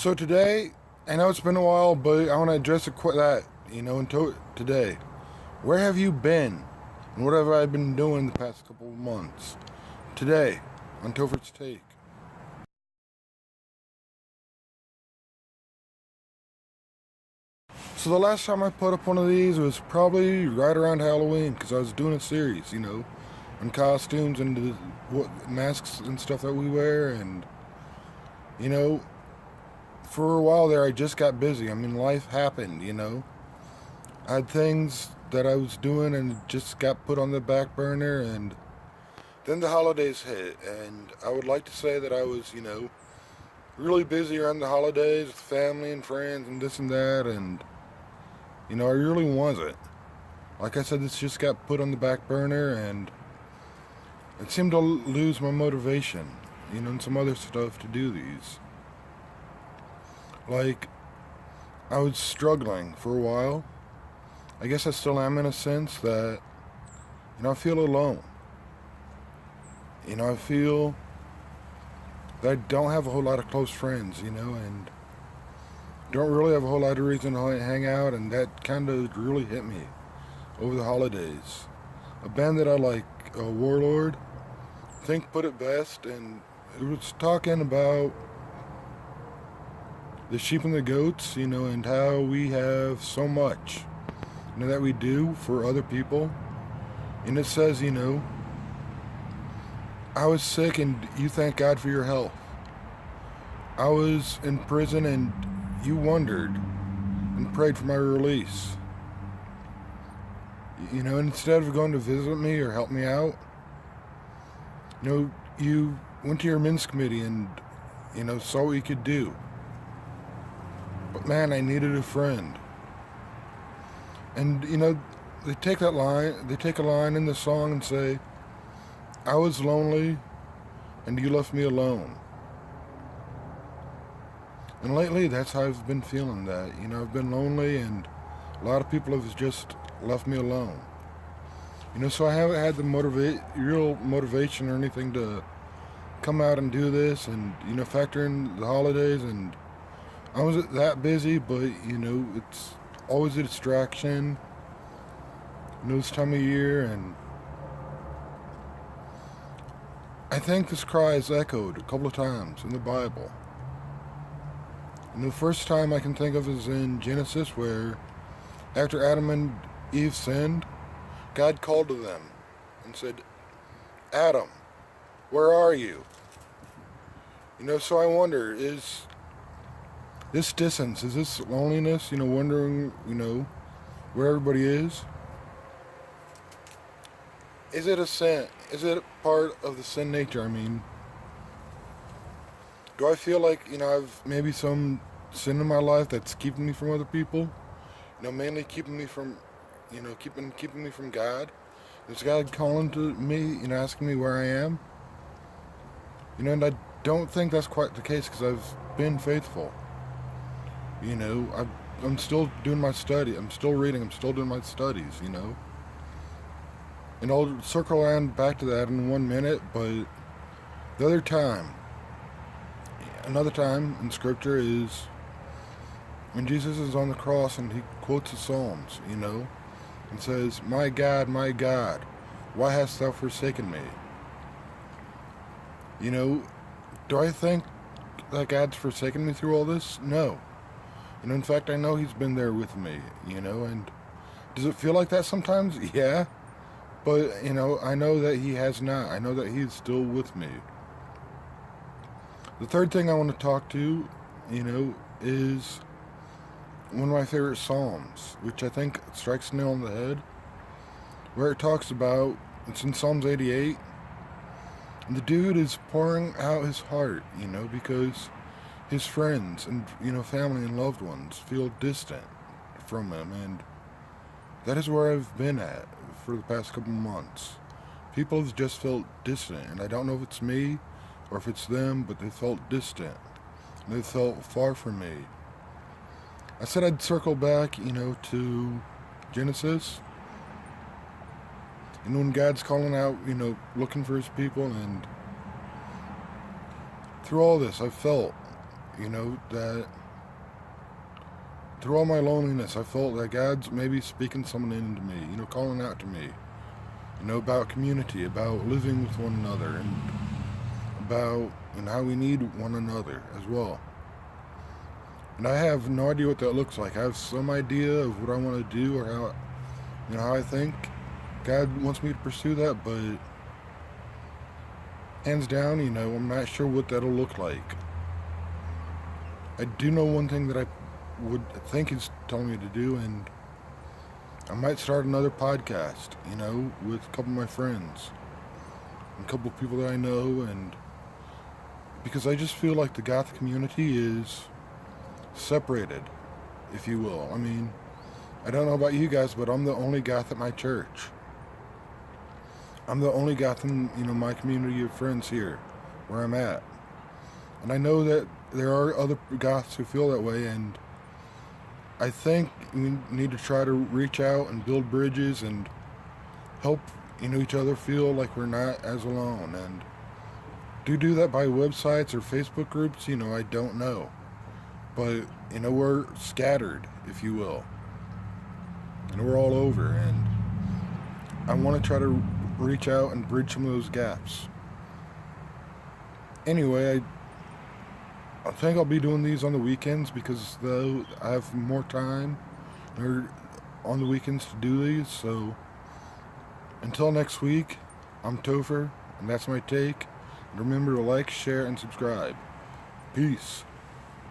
So today, I know it's been a while, but I want to address that, today. Where have you been? And what have I been doing the past couple of months? Today, on Tofers Take. So the last time I put up one of these was probably right around Halloween, because I was doing a series, on costumes and what masks and stuff that we wear, and, you know, for a while there I just got busy. I mean, life happened, I had things that I was doing and just got put on the back burner, and then the holidays hit, and I would like to say that I was, really busy around the holidays with family and friends and this and that, and, I really wasn't. Like I said, this just got put on the back burner, and it seemed to lose my motivation, and some other stuff to do these. Like, I was struggling for a while. I guess I still am in a sense that, I feel alone. I feel that I don't have a whole lot of close friends, and don't really have a whole lot of reason to hang out, and that kind of really hit me over the holidays. A band that I like, Warlord, I think put it best, and it was talking about the sheep and the goats, and how we have so much, that we do for other people. And it says, I was sick and you thank God for your health. I was in prison and you wondered and prayed for my release. Instead of going to visit me or help me out, you went to your men's committee and, saw what you could do. But man, I needed a friend. And, they take a line in the song and say, I was lonely and you left me alone. And lately, that's how I've been feeling that. I've been lonely and a lot of people have just left me alone. So I haven't had the real motivation or anything to come out and do this and, factor in the holidays, and I wasn't that busy, but, it's always a distraction, this time of year, and I think this cry is echoed a couple of times in the Bible. And the first time I can think of is in Genesis, where after Adam and Eve sinned, God called to them and said, Adam, where are you? So I wonder, is this distance, is this loneliness, wondering, where everybody is? Is it a sin? Is it part of the sin nature? I mean, do I feel like, I've maybe some sin in my life that's keeping me from other people? Mainly keeping me from, keeping me from God? Is God calling to me, asking me where I am? And I don't think that's quite the case, because I've been faithful. I'm still doing my study. I'm still reading. I'm still doing my studies, And I'll circle around back to that in 1 minute, but another time in Scripture is when Jesus is on the cross and he quotes the Psalms, and says, my God, why hast thou forsaken me? Do I think that God's forsaken me through all this? No. In fact, I know he's been there with me, and does it feel like that sometimes? Yeah. But, I know that he has not. I know that he's still with me. The third thing I want to talk to, is one of my favorite Psalms, which I think strikes the nail on the head, where it talks about, it's in Psalms 88, and the dude is pouring out his heart, because his friends and, family and loved ones feel distant from him, and that is where I've been at for the past couple months. People have just felt distant, and I don't know if it's me or if it's them, but they felt distant. They felt far from me. I said I'd circle back, to Genesis, and when God's calling out, looking for his people, and through all this, I felt, that through all my loneliness, I felt that God's maybe speaking something into me, calling out to me, about community, about living with one another, and about how we need one another as well. And I have no idea what that looks like. I have some idea of what I want to do, or how I think God wants me to pursue that, but hands down, I'm not sure what that'll look like. I do know one thing that I would think He's telling me to do, and I might start another podcast, with a couple of my friends, and a couple of people that I know, and because I just feel like the goth community is separated, if you will. I mean, I don't know about you guys, but I'm the only goth at my church. I'm the only goth in, my community of friends here, where I'm at. And I know that there are other goths who feel that way, and I think we need to try to reach out and build bridges and help, each other feel like we're not as alone. And do that by websites or Facebook groups, I don't know. But, we're scattered, if you will. And we're all over, and I want to try to reach out and bridge some of those gaps. Anyway, I think I'll be doing these on the weekends because though I have more time on the weekends to do these. So until next week, I'm Topher, and that's my take. And remember to like, share, and subscribe. Peace.